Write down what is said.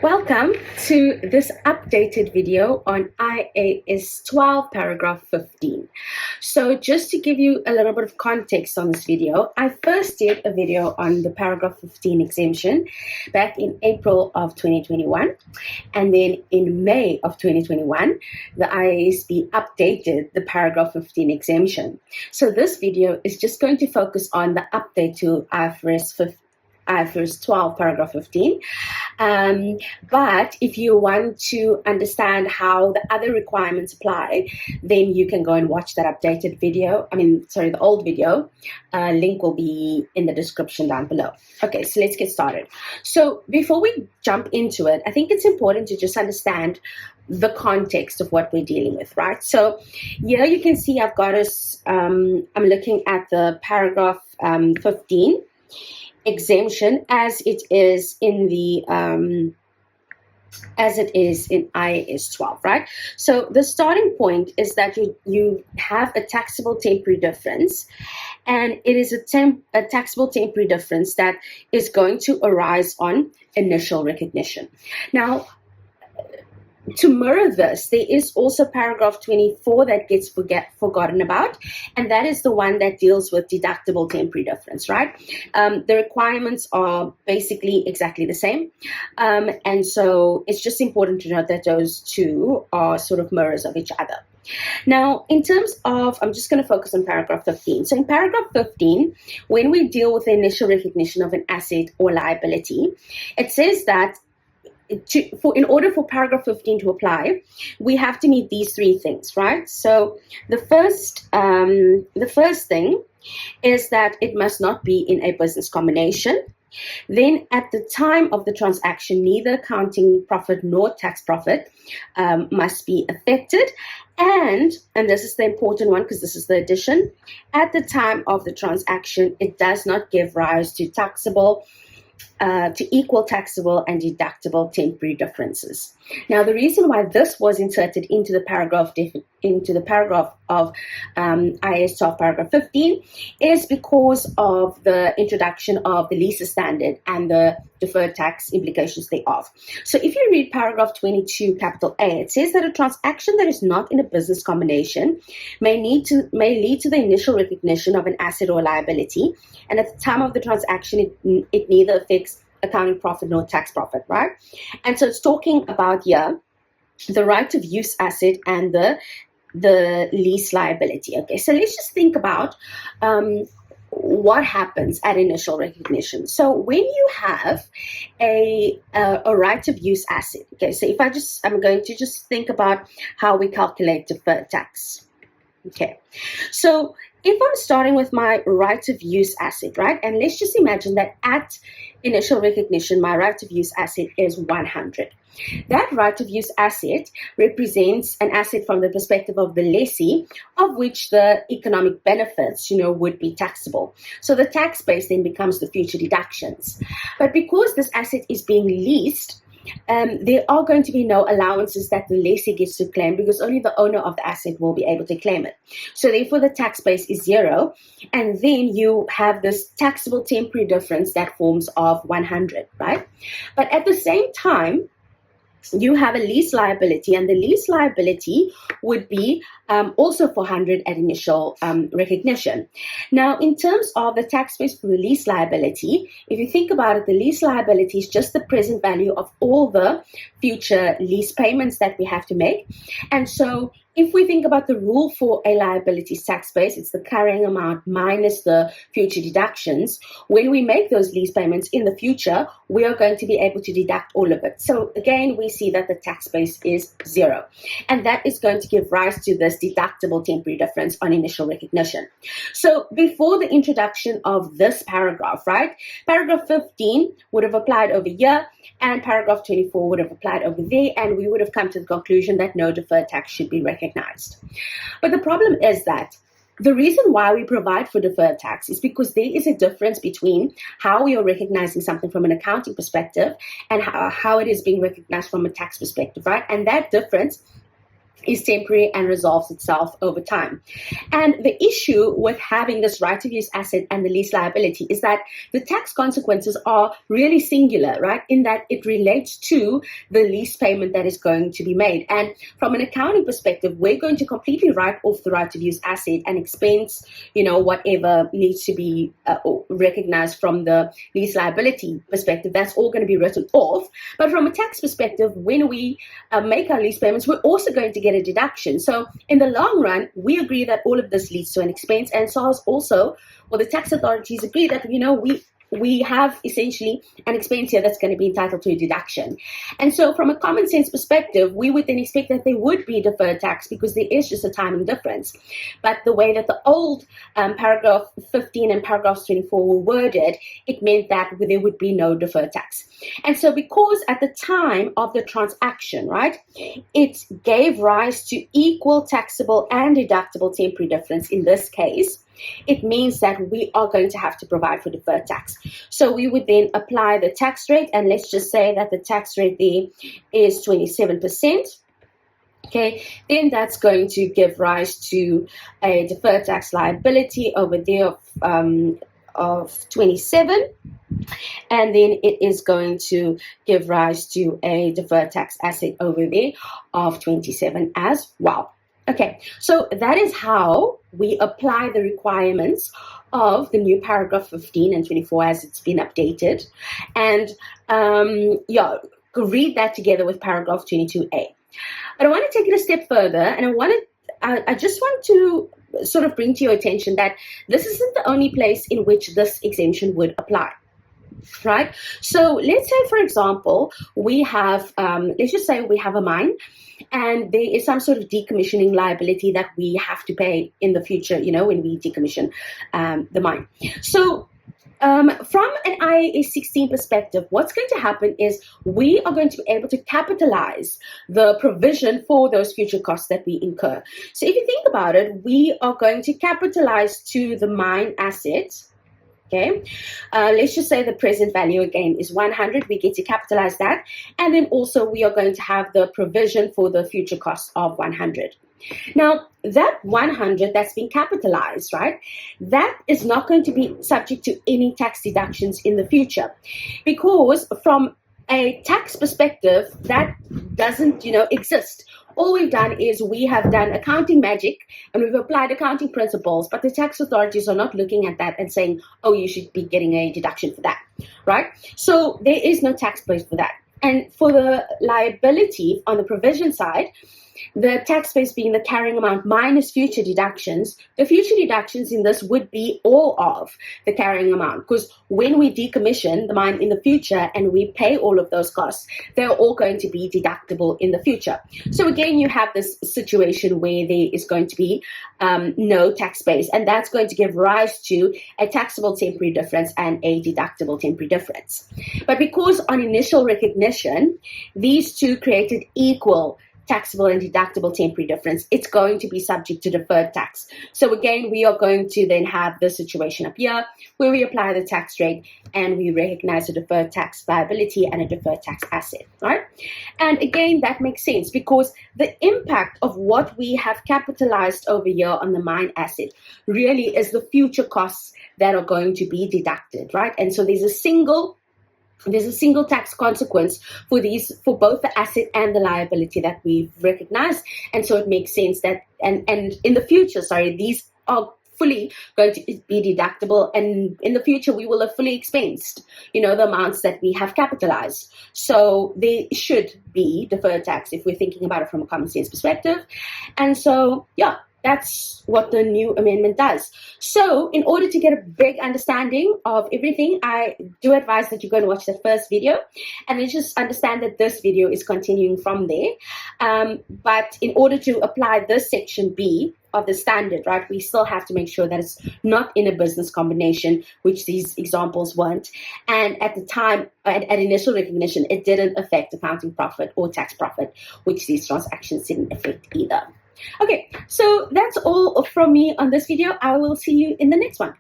Welcome to this updated video on IAS 12 paragraph 15. So just to give you a little bit of context on this video, I first did a video on the paragraph 15 exemption back in April of 2021. And then in May of 2021, the IASB updated the paragraph 15 exemption. So this video is just going to focus on the update to IFRS 12 paragraph 15. But if you want to understand how the other requirements apply, then you can go and watch that updated video. The old video. Link will be in the description down below. Okay, so let's get started. So before we jump into it, I think it's important to just understand the context of what we're dealing with, right? So here you can see I've got us, I'm looking at the paragraph 15 exemption as it is in IAS 12, right? So the starting point is that you have a taxable temporary difference, and it is a taxable temporary difference that is going to arise on initial recognition. Now, to mirror this, there is also paragraph 24 that gets forgotten about, and that is the one that deals with deductible temporary difference, right? The requirements are basically exactly the same, and so it's just important to note that those two are sort of mirrors of each other. Now, in terms of, I'm just going to focus on paragraph 15. So in paragraph 15, when we deal with the initial recognition of an asset or liability, it says that in order for paragraph 15 to apply, we have to meet these three things, right? So the first thing is that it must not be in a business combination. Then at the time of the transaction, neither accounting profit nor tax profit must be affected. And this is the important one because this is the addition. At the time of the transaction, it does not give rise to equal taxable and deductible temporary differences. Now, the reason why this was inserted into the paragraph of IAS 12 paragraph 15 is because of the introduction of the leaser standard and the deferred tax implications thereof. So if you read paragraph 22 capital A, it says that a transaction that is not in a business combination may lead to the initial recognition of an asset or liability, and at the time of the transaction it neither affects accounting profit nor tax profit, right? And so it's talking about here the right of use asset and the lease liability. Okay, so let's just think about what happens at initial recognition. So when you have a right of use asset, okay, so I'm going to just think about how we calculate deferred tax. Okay, so if I'm starting with my right of use asset, right, and let's just imagine that at initial recognition, my right of use asset is 100. That right of use asset represents an asset from the perspective of the lessee, of which the economic benefits, would be taxable. So the tax base then becomes the future deductions. But because this asset is being leased, there are going to be no allowances that the lessee gets to claim because only the owner of the asset will be able to claim it. So therefore the tax base is 0, and then you have this taxable temporary difference that forms of 100, right? But at the same time, you have a lease liability, and the lease liability would be also 400 at initial recognition. Now, in terms of the tax base for the lease liability, if you think about it, the lease liability is just the present value of all the future lease payments that we have to make. And so if we think about the rule for a liabilities tax base, it's the carrying amount minus the future deductions. When we make those lease payments in the future, we are going to be able to deduct all of it. So again, we see that the tax base is 0. And that is going to give rise to this deductible temporary difference on initial recognition. So before the introduction of this paragraph, right, paragraph 15 would have applied over here, and paragraph 24 would have applied over there, and we would have come to the conclusion that no deferred tax should be recognized. But the problem is that the reason why we provide for deferred tax is because there is a difference between how we are recognizing something from an accounting perspective and how it is being recognized from a tax perspective, right? And that difference is temporary and resolves itself over time. And the issue with having this right of use asset and the lease liability is that the tax consequences are really singular, right? In that it relates to the lease payment that is going to be made. And from an accounting perspective, we're going to completely write off the right of use asset and expense, whatever needs to be recognized from the lease liability perspective. That's all going to be written off. But from a tax perspective, when we make our lease payments, we're also going to get a deduction. So in the long run, we agree that all of this leads to an expense, and SARS also, or the tax authorities agree that, we have essentially an expense here that's going to be entitled to a deduction. And so from a common sense perspective, we would then expect that there would be deferred tax because there is just a timing difference. But the way that the old paragraph 15 and paragraph 24 were worded, it meant that there would be no deferred tax. And so because at the time of the transaction, right, it gave rise to equal taxable and deductible temporary difference in this case, it means that we are going to have to provide for deferred tax. So we would then apply the tax rate, and let's just say that the tax rate there is 27%. Okay, then that's going to give rise to a deferred tax liability over there of 27. And then it is going to give rise to a deferred tax asset over there of 27 as well. Okay, so that is how we apply the requirements of the new paragraph 15 and 24 as it's been updated. And read that together with paragraph 22A. But I want to take it a step further, and I just want to sort of bring to your attention that this isn't the only place in which this exemption would apply. Right? So let's say, for example, we have, let's just say we have a mine, and there is some sort of decommissioning liability that we have to pay in the future, when we decommission the mine. So from an IAS 16 perspective, what's going to happen is we are going to be able to capitalize the provision for those future costs that we incur. So if you think about it, we are going to capitalize to the mine assets. Okay, let's just say the present value again is 100. We get to capitalize that. And then also we are going to have the provision for the future cost of 100. Now, that 100 that's been capitalized, right, that is not going to be subject to any tax deductions in the future, because from a tax perspective, that doesn't, exist. All we've done is we have done accounting magic and we've applied accounting principles, but the tax authorities are not looking at that and saying, oh, you should be getting a deduction for that, right? So there is no tax base for that. And for the liability on the provision side, the tax base being the carrying amount minus future deductions, the future deductions in this would be all of the carrying amount, because when we decommission the mine in the future and we pay all of those costs, they're all going to be deductible in the future. So again, you have this situation where there is going to be no tax base, and that's going to give rise to a taxable temporary difference and a deductible temporary difference. But because on initial recognition, these two created equal taxable and deductible temporary difference, it's going to be subject to deferred tax. So again, we are going to then have the situation up here where we apply the tax rate and we recognize a deferred tax liability and a deferred tax asset, right? And again, that makes sense because the impact of what we have capitalized over here on the mine asset really is the future costs that are going to be deducted, right? And so there's a single tax consequence for both the asset and the liability that we've recognized. And so it makes sense that, and in the future, these are fully going to be deductible. And in the future, we will have fully expensed, the amounts that we have capitalized. So there should be deferred tax if we're thinking about it from a common sense perspective. And so, that's what the new amendment does. So in order to get a big understanding of everything, I do advise that you go and watch the first video and then just understand that this video is continuing from there. But in order to apply this section B of the standard, right, we still have to make sure that it's not in a business combination, which these examples weren't. And at the time, at initial recognition, it didn't affect accounting profit or tax profit, which these transactions didn't affect either. Okay, so that's all from me on this video. I will see you in the next one.